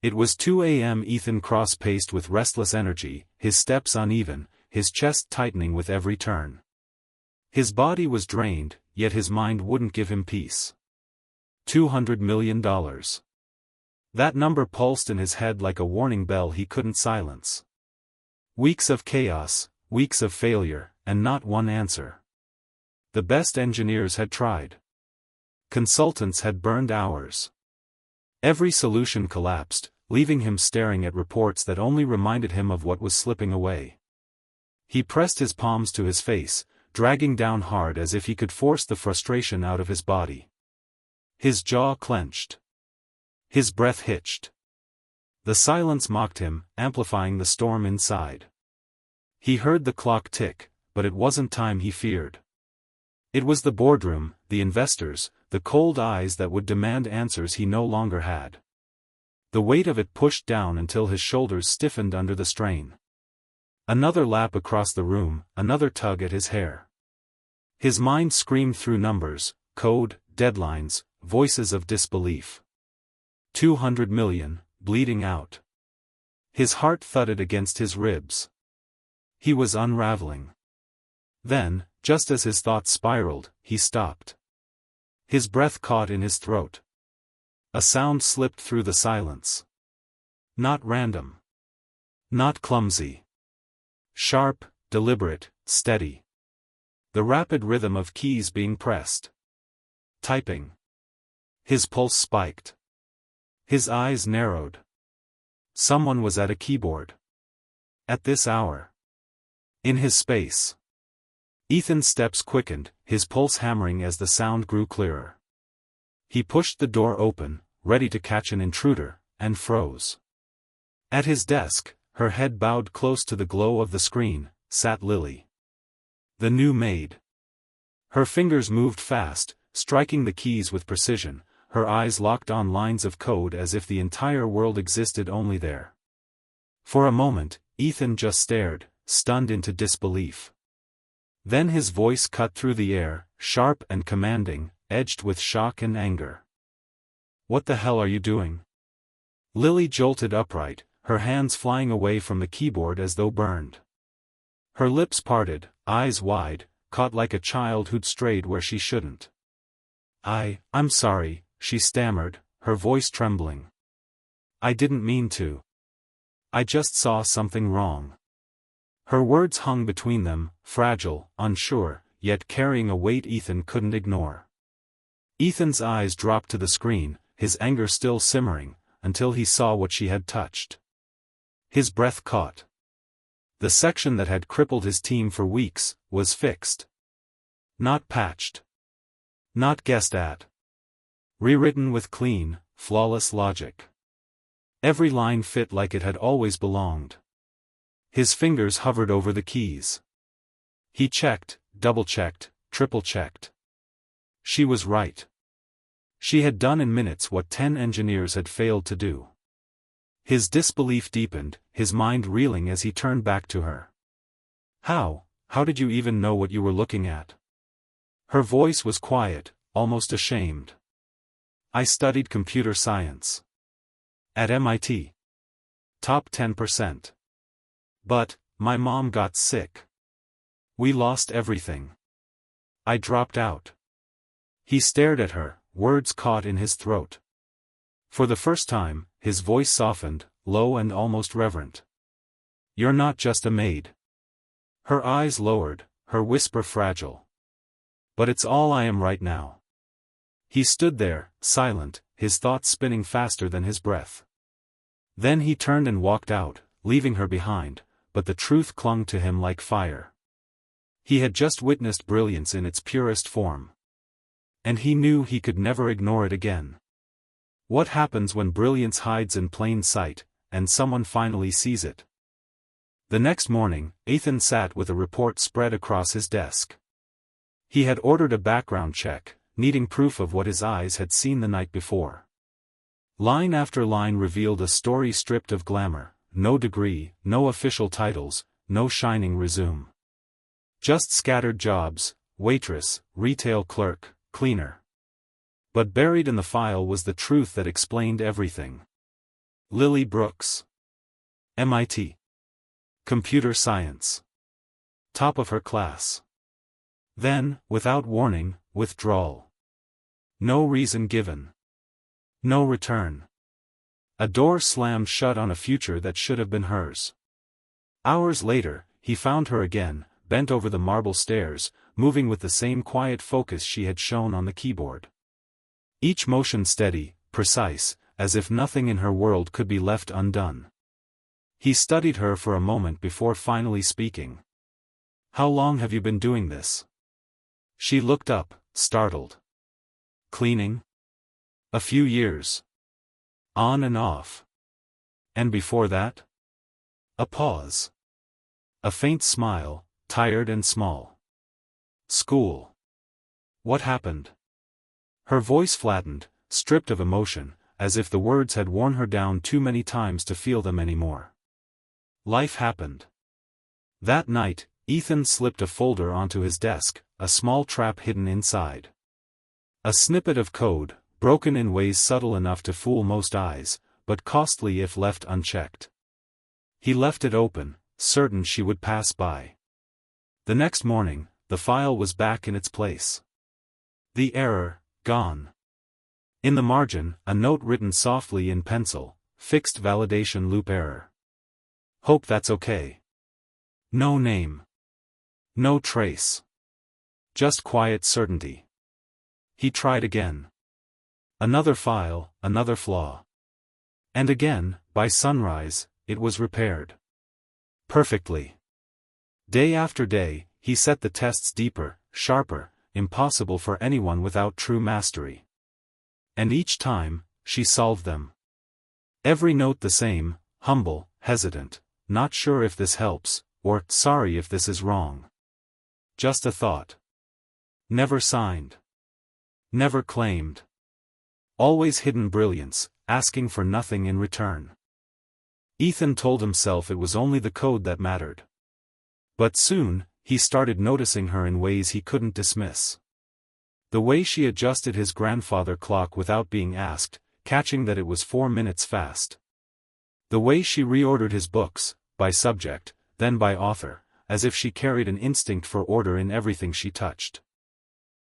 It was 2 a.m. Ethan cross-paced with restless energy, his steps uneven, his chest tightening with every turn. His body was drained, yet his mind wouldn't give him peace. $200 million. That number pulsed in his head like a warning bell he couldn't silence. Weeks of chaos, weeks of failure, and not one answer. The best engineers had tried. Consultants had burned hours. Every solution collapsed, leaving him staring at reports that only reminded him of what was slipping away. He pressed his palms to his face, dragging down hard as if he could force the frustration out of his body. His jaw clenched. His breath hitched. The silence mocked him, amplifying the storm inside. He heard the clock tick, but it wasn't time he feared. It was the boardroom, the investors, the cold eyes that would demand answers he no longer had. The weight of it pushed down until his shoulders stiffened under the strain. Another lap across the room, another tug at his hair. His mind screamed through numbers, code, deadlines, voices of disbelief. 200 million, bleeding out. His heart thudded against his ribs. He was unraveling. Then, just as his thoughts spiraled, he stopped. His breath caught in his throat. A sound slipped through the silence. Not random. Not clumsy. Sharp, deliberate, steady. The rapid rhythm of keys being pressed. Typing. His pulse spiked. His eyes narrowed. Someone was at a keyboard. At this hour. In his space. Ethan's steps quickened, his pulse hammering as the sound grew clearer. He pushed the door open, ready to catch an intruder, and froze. At his desk, her head bowed close to the glow of the screen, sat Lily. The new maid. Her fingers moved fast, striking the keys with precision, her eyes locked on lines of code as if the entire world existed only there. For a moment, Ethan just stared, stunned into disbelief. Then his voice cut through the air, sharp and commanding, edged with shock and anger. "What the hell are you doing?" Lily jolted upright, her hands flying away from the keyboard as though burned. Her lips parted, eyes wide, caught like a child who'd strayed where she shouldn't. I'm sorry," she stammered, her voice trembling. "I didn't mean to. I just saw something wrong." Her words hung between them, fragile, unsure, yet carrying a weight Ethan couldn't ignore. Ethan's eyes dropped to the screen, his anger still simmering, until he saw what she had touched. His breath caught. The section that had crippled his team for weeks, was fixed. Not patched. Not guessed at. Rewritten with clean, flawless logic. Every line fit like it had always belonged. His fingers hovered over the keys. He checked, double-checked, triple-checked. She was right. She had done in minutes what 10 engineers had failed to do. His disbelief deepened, his mind reeling as he turned back to her. How did you even know what you were looking at?" Her voice was quiet, almost ashamed. "I studied computer science. At MIT. Top 10%. But, my mom got sick. We lost everything. I dropped out." He stared at her, words caught in his throat. For the first time, his voice softened, low and almost reverent. "You're not just a maid." Her eyes lowered, her whisper fragile. "But it's all I am right now." He stood there, silent, his thoughts spinning faster than his breath. Then he turned and walked out, leaving her behind, but the truth clung to him like fire. He had just witnessed brilliance in its purest form. And he knew he could never ignore it again. What happens when brilliance hides in plain sight, and someone finally sees it? The next morning, Ethan sat with a report spread across his desk. He had ordered a background check, needing proof of what his eyes had seen the night before. Line after line revealed a story stripped of glamour. No degree, no official titles, no shining resume. Just scattered jobs, waitress, retail clerk, cleaner. But buried in the file was the truth that explained everything. Lily Brooks. MIT. Computer science. Top of her class. Then, without warning, withdrawal. No reason given. No return. A door slammed shut on a future that should have been hers. Hours later, he found her again, bent over the marble stairs, moving with the same quiet focus she had shown on the keyboard. Each motion steady, precise, as if nothing in her world could be left undone. He studied her for a moment before finally speaking. "How long have you been doing this?" She looked up, startled. "Cleaning?" "A few years. On and off." "And before that?" A pause. A faint smile, tired and small. "School." "What happened?" Her voice flattened, stripped of emotion, as if the words had worn her down too many times to feel them anymore. "Life happened." That night, Ethan slipped a folder onto his desk, a small trap hidden inside. A snippet of code, broken in ways subtle enough to fool most eyes, but costly if left unchecked. He left it open, certain she would pass by. The next morning, the file was back in its place. The error, gone. In the margin, a note written softly in pencil: "Fixed validation loop error. Hope that's okay." No name. No trace. Just quiet certainty. He tried again. Another file, another flaw. And again, by sunrise, it was repaired. Perfectly. Day after day, he set the tests deeper, sharper, impossible for anyone without true mastery. And each time, she solved them. Every note the same, humble, hesitant, not sure if this helps, or sorry if this is wrong. Just a thought. Never signed. Never claimed. Always hidden brilliance, asking for nothing in return. Ethan told himself it was only the code that mattered. But soon, he started noticing her in ways he couldn't dismiss. The way she adjusted his grandfather clock without being asked, catching that it was 4 minutes fast. The way she reordered his books, by subject, then by author, as if she carried an instinct for order in everything she touched.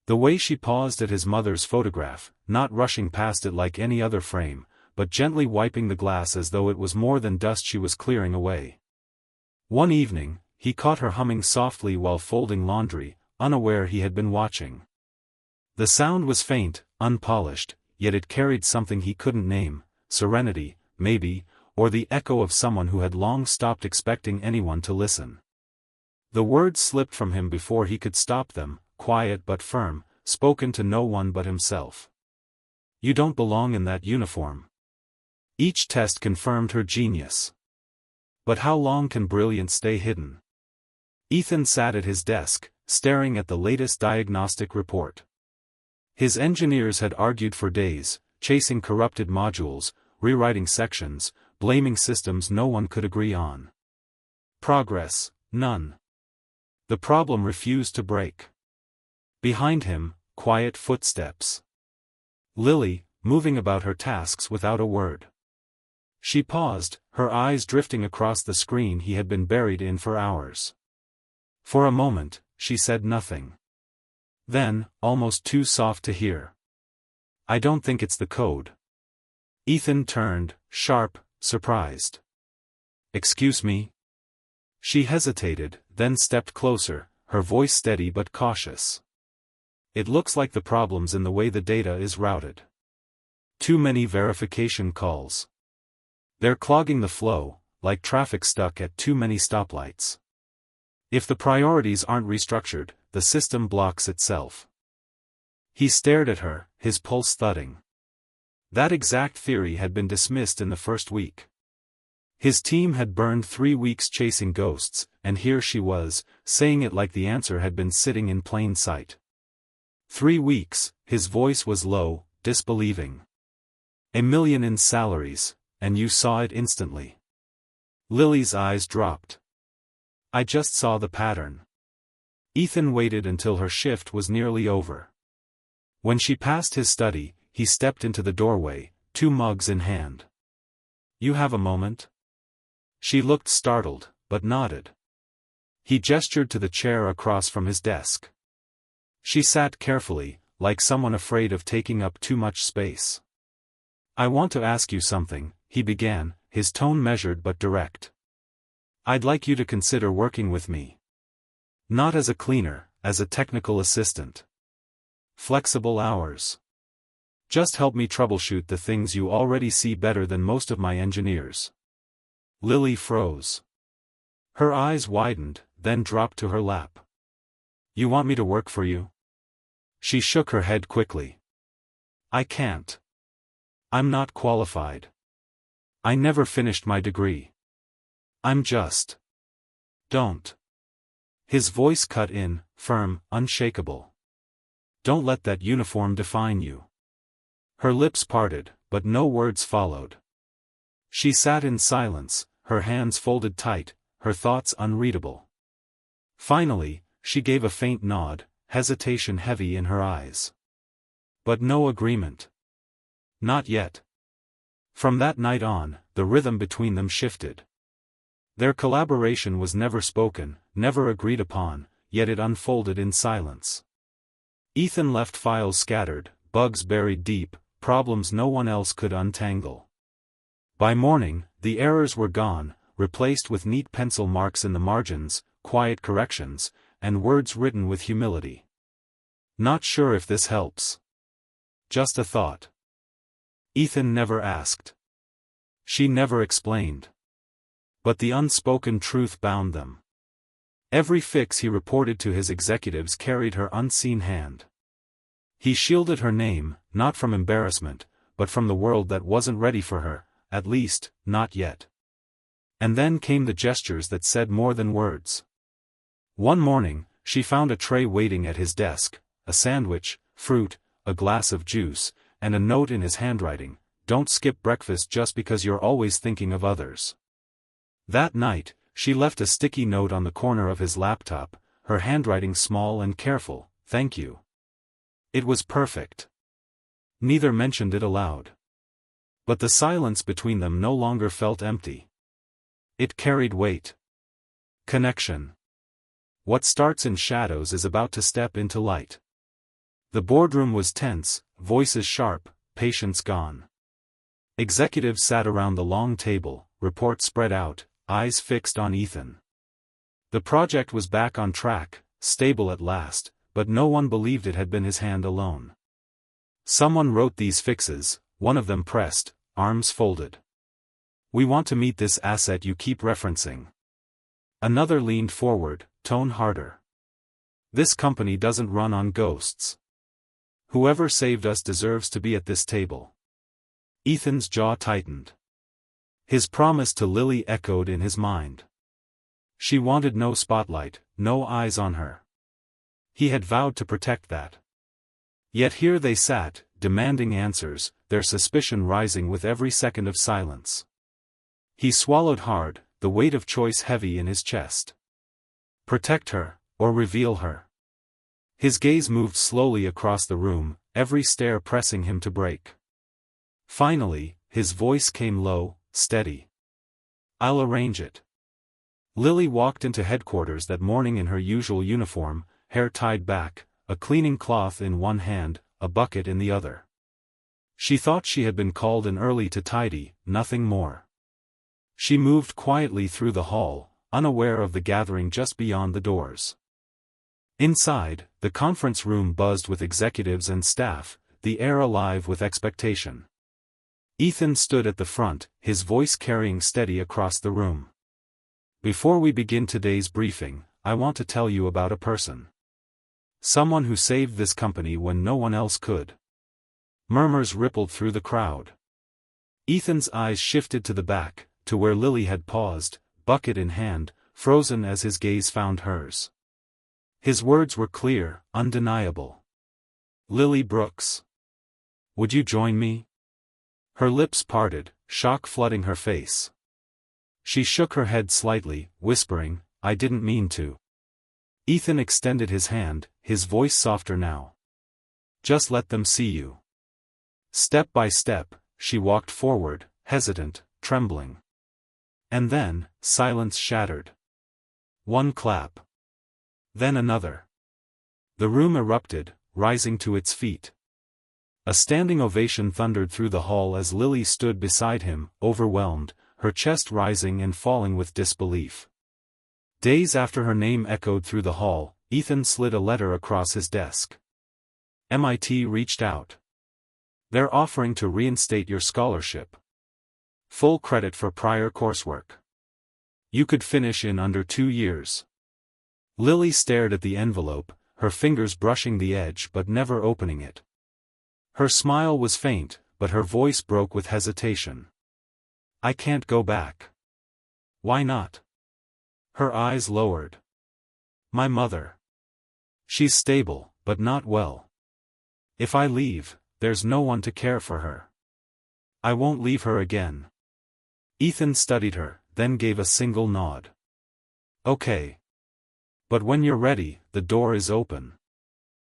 The way she paused at his mother's photograph, not rushing past it like any other frame, but gently wiping the glass as though it was more than dust she was clearing away. One evening, he caught her humming softly while folding laundry, unaware he had been watching. The sound was faint, unpolished, yet it carried something he couldn't name: serenity, maybe, or the echo of someone who had long stopped expecting anyone to listen. The words slipped from him before he could stop them, quiet but firm, spoken to no one but himself. "You don't belong in that uniform." Each test confirmed her genius. But how long can brilliance stay hidden? Ethan sat at his desk, staring at the latest diagnostic report. His engineers had argued for days, chasing corrupted modules, rewriting sections, blaming systems no one could agree on. Progress, none. The problem refused to break. Behind him, quiet footsteps. Lily, moving about her tasks without a word. She paused, her eyes drifting across the screen he had been buried in for hours. For a moment, she said nothing. Then, almost too soft to hear: "I don't think it's the code." Ethan turned, sharp, surprised. "Excuse me?" She hesitated, then stepped closer, her voice steady but cautious. "It looks like the problem's in the way the data is routed. Too many verification calls. They're clogging the flow, like traffic stuck at too many stoplights. If the priorities aren't restructured, the system blocks itself." He stared at her, his pulse thudding. That exact theory had been dismissed in the first week. His team had burned 3 weeks chasing ghosts, and here she was, saying it like the answer had been sitting in plain sight. 3 weeks, his voice was low, disbelieving. $1 million in salaries, and you saw it instantly. Lily's eyes dropped. "I just saw the pattern." Ethan waited until her shift was nearly over. When she passed his study, he stepped into the doorway, 2 mugs in hand. You have a moment? She looked startled, but nodded. He gestured to the chair across from his desk. She sat carefully, like someone afraid of taking up too much space. I want to ask you something, he began, his tone measured but direct. I'd like you to consider working with me. Not as a cleaner, as a technical assistant. Flexible hours. Just help me troubleshoot the things you already see better than most of my engineers. Lily froze. Her eyes widened, then dropped to her lap. You want me to work for you? She shook her head quickly. I can't. I'm not qualified. I never finished my degree. I'm just. Don't. His voice cut in, firm, unshakable. Don't let that uniform define you. Her lips parted, but no words followed. She sat in silence, her hands folded tight, her thoughts unreadable. Finally, she gave a faint nod, hesitation heavy in her eyes. But no agreement. Not yet. From that night on, the rhythm between them shifted. Their collaboration was never spoken, never agreed upon, yet it unfolded in silence. Ethan left files scattered, bugs buried deep, problems no one else could untangle. By morning, the errors were gone, replaced with neat pencil marks in the margins, quiet corrections, and words written with humility. Not sure if this helps. Just a thought. Ethan never asked. She never explained. But the unspoken truth bound them. Every fix he reported to his executives carried her unseen hand. He shielded her name, not from embarrassment, but from the world that wasn't ready for her, at least, not yet. And then came the gestures that said more than words. One morning, she found a tray waiting at his desk, a sandwich, fruit, a glass of juice, and a note in his handwriting, "Don't skip breakfast just because you're always thinking of others." That night, she left a sticky note on the corner of his laptop, her handwriting small and careful, "Thank you." It was perfect. Neither mentioned it aloud. But the silence between them no longer felt empty. It carried weight. Connection. What starts in shadows is about to step into light. The boardroom was tense, voices sharp, patience gone. Executives sat around the long table, reports spread out, eyes fixed on Ethan. The project was back on track, stable at last, but no one believed it had been his hand alone. Someone wrote these fixes, one of them pressed, arms folded. "We want to meet this asset you keep referencing." Another leaned forward, tone harder. "This company doesn't run on ghosts. Whoever saved us deserves to be at this table." Ethan's jaw tightened. His promise to Lily echoed in his mind. She wanted no spotlight, no eyes on her. He had vowed to protect that. Yet here they sat, demanding answers, their suspicion rising with every second of silence. He swallowed hard, the weight of choice heavy in his chest. Protect her, or reveal her. His gaze moved slowly across the room, every stare pressing him to break. Finally, his voice came low, steady. "I'll arrange it." Lily walked into headquarters that morning in her usual uniform, hair tied back, a cleaning cloth in one hand, a bucket in the other. She thought she had been called in early to tidy, nothing more. She moved quietly through the hall, unaware of the gathering just beyond the doors. Inside, the conference room buzzed with executives and staff, the air alive with expectation. Ethan stood at the front, his voice carrying steady across the room. "Before we begin today's briefing, I want to tell you about a person. Someone who saved this company when no one else could." Murmurs rippled through the crowd. Ethan's eyes shifted to the back, to where Lily had paused, bucket in hand, frozen as his gaze found hers. His words were clear, undeniable. "Lily Brooks. Would you join me?" Her lips parted, shock flooding her face. She shook her head slightly, whispering, "I didn't mean to." Ethan extended his hand, his voice softer now. "Just let them see you." Step by step, she walked forward, hesitant, trembling. And then, silence shattered. One clap. Then another. The room erupted, rising to its feet. A standing ovation thundered through the hall as Lily stood beside him, overwhelmed, her chest rising and falling with disbelief. Days after her name echoed through the hall, Ethan slid a letter across his desk. MIT reached out. They're offering to reinstate your scholarship. Full credit for prior coursework. You could finish in under 2 years. Lily stared at the envelope, her fingers brushing the edge but never opening it. Her smile was faint, but her voice broke with hesitation. I can't go back. Why not? Her eyes lowered. My mother. She's stable, but not well. If I leave, there's no one to care for her. I won't leave her again. Ethan studied her, then gave a single nod. Okay. But when you're ready, the door is open.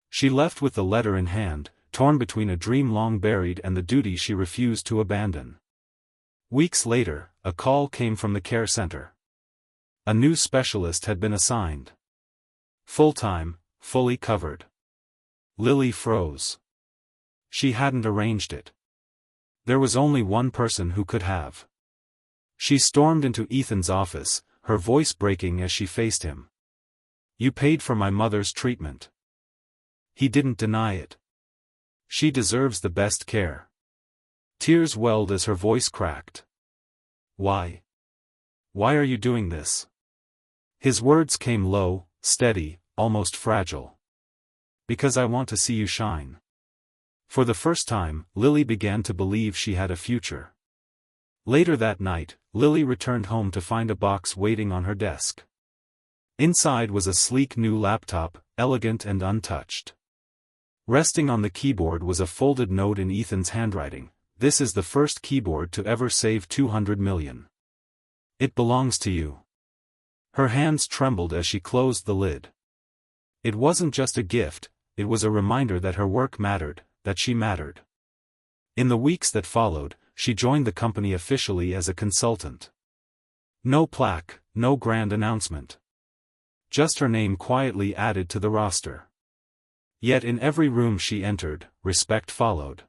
She left with the letter in hand, torn between a dream long buried and the duty she refused to abandon. Weeks later, a call came from the care center. A new specialist had been assigned. Full-time, fully covered. Lily froze. She hadn't arranged it. There was only one person who could have. She stormed into Ethan's office, her voice breaking as she faced him. You paid for my mother's treatment. He didn't deny it. She deserves the best care. Tears welled as her voice cracked. Why? Why are you doing this? His words came low, steady, almost fragile. Because I want to see you shine. For the first time, Lily began to believe she had a future. Later that night, Lily returned home to find a box waiting on her desk. Inside was a sleek new laptop, elegant and untouched. Resting on the keyboard was a folded note in Ethan's handwriting. This is the first keyboard to ever save 200 million. It belongs to you. Her hands trembled as she closed the lid. It wasn't just a gift, it was a reminder that her work mattered, that she mattered. In the weeks that followed, she joined the company officially as a consultant. No plaque, no grand announcement. Just her name quietly added to the roster. Yet in every room she entered, respect followed.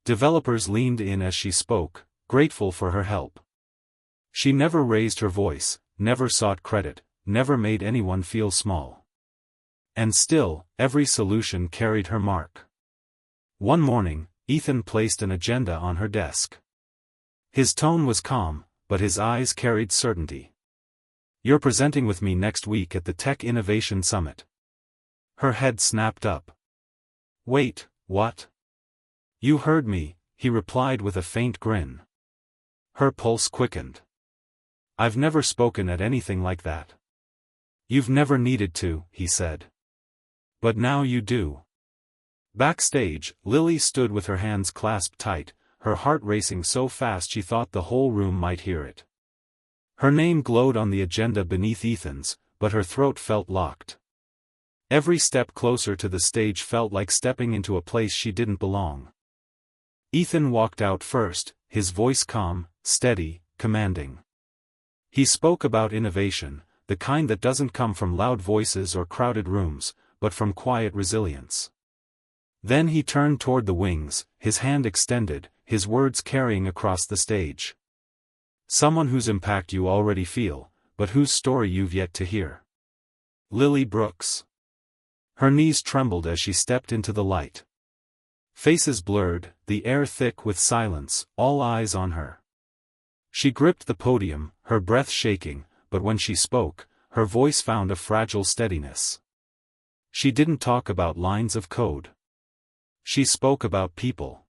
Developers leaned in as she spoke, grateful for her help. She never raised her voice, never sought credit, never made anyone feel small. And still, every solution carried her mark. One morning, Ethan placed an agenda on her desk. His tone was calm, but his eyes carried certainty. You're presenting with me next week at the Tech Innovation Summit. Her head snapped up. Wait, what? You heard me, he replied with a faint grin. Her pulse quickened. I've never spoken at anything like that. You've never needed to, he said. But now you do. Backstage, Lily stood with her hands clasped tight, her heart racing so fast she thought the whole room might hear it. Her name glowed on the agenda beneath Ethan's, but her throat felt locked. Every step closer to the stage felt like stepping into a place she didn't belong. Ethan walked out first, his voice calm, steady, commanding. He spoke about innovation, the kind that doesn't come from loud voices or crowded rooms, but from quiet resilience. Then he turned toward the wings, his hand extended, his words carrying across the stage. Someone whose impact you already feel, but whose story you've yet to hear. Lily Brooks. Her knees trembled as she stepped into the light. Faces blurred, the air thick with silence, all eyes on her. She gripped the podium, her breath shaking, but when she spoke, her voice found a fragile steadiness. She didn't talk about lines of code. She spoke about people.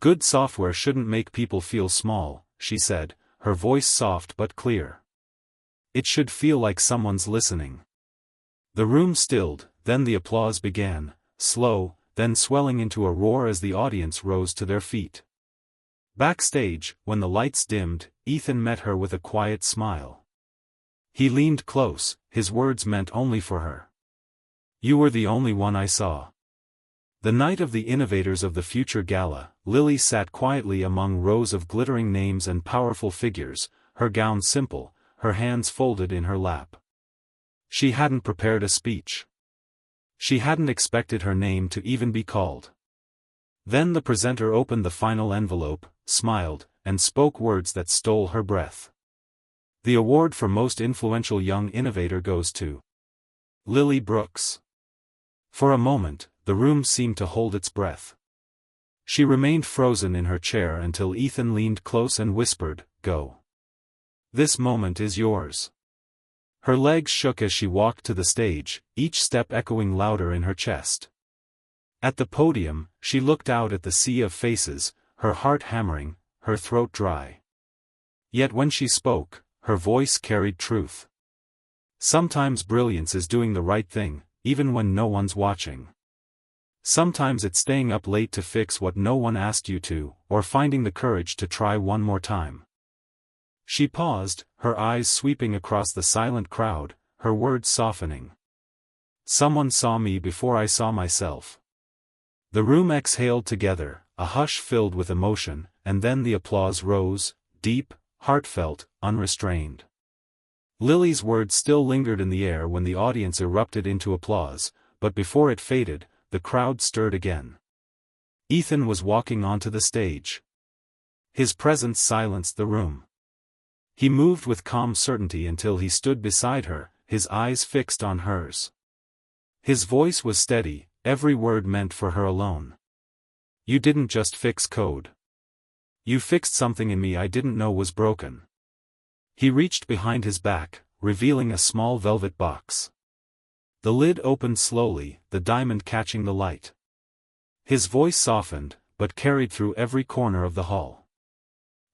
Good software shouldn't make people feel small, she said, her voice soft but clear. It should feel like someone's listening. The room stilled, then the applause began, slow, then swelling into a roar as the audience rose to their feet. Backstage, when the lights dimmed, Ethan met her with a quiet smile. He leaned close, his words meant only for her. You were the only one I saw. The night of the Innovators of the Future Gala, Lily sat quietly among rows of glittering names and powerful figures, her gown simple, her hands folded in her lap. She hadn't prepared a speech. She hadn't expected her name to even be called. Then the presenter opened the final envelope, smiled, and spoke words that stole her breath. The award for Most Influential Young Innovator goes to Lily Brooks. For a moment, the room seemed to hold its breath. She remained frozen in her chair until Ethan leaned close and whispered, "Go. This moment is yours." Her legs shook as she walked to the stage, each step echoing louder in her chest. At the podium, she looked out at the sea of faces, her heart hammering, her throat dry. Yet when she spoke, her voice carried truth. Sometimes brilliance is doing the right thing, even when no one's watching. Sometimes it's staying up late to fix what no one asked you to, or finding the courage to try one more time. She paused, her eyes sweeping across the silent crowd, her words softening. Someone saw me before I saw myself. The room exhaled together, a hush filled with emotion, and then the applause rose, deep, heartfelt, unrestrained. Lily's words still lingered in the air when the audience erupted into applause, but before it faded, the crowd stirred again. Ethan was walking onto the stage. His presence silenced the room. He moved with calm certainty until he stood beside her, his eyes fixed on hers. His voice was steady, every word meant for her alone. "You didn't just fix code. You fixed something in me I didn't know was broken." He reached behind his back, revealing a small velvet box. The lid opened slowly, the diamond catching the light. His voice softened, but carried through every corner of the hall.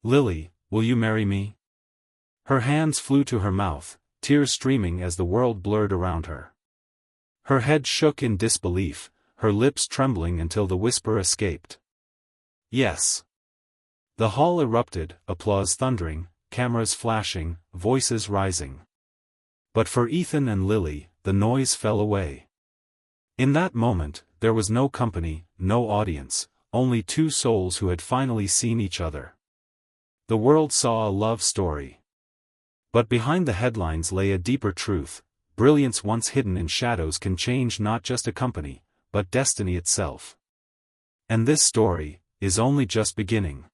"Lily, will you marry me?" Her hands flew to her mouth, tears streaming as the world blurred around her. Her head shook in disbelief, her lips trembling until the whisper escaped. "Yes." The hall erupted, applause thundering, cameras flashing, voices rising. But for Ethan and Lily, the noise fell away. In that moment, there was no company, no audience, only two souls who had finally seen each other. The world saw a love story. But behind the headlines lay a deeper truth: brilliance once hidden in shadows can change not just a company, but destiny itself. And this story is only just beginning.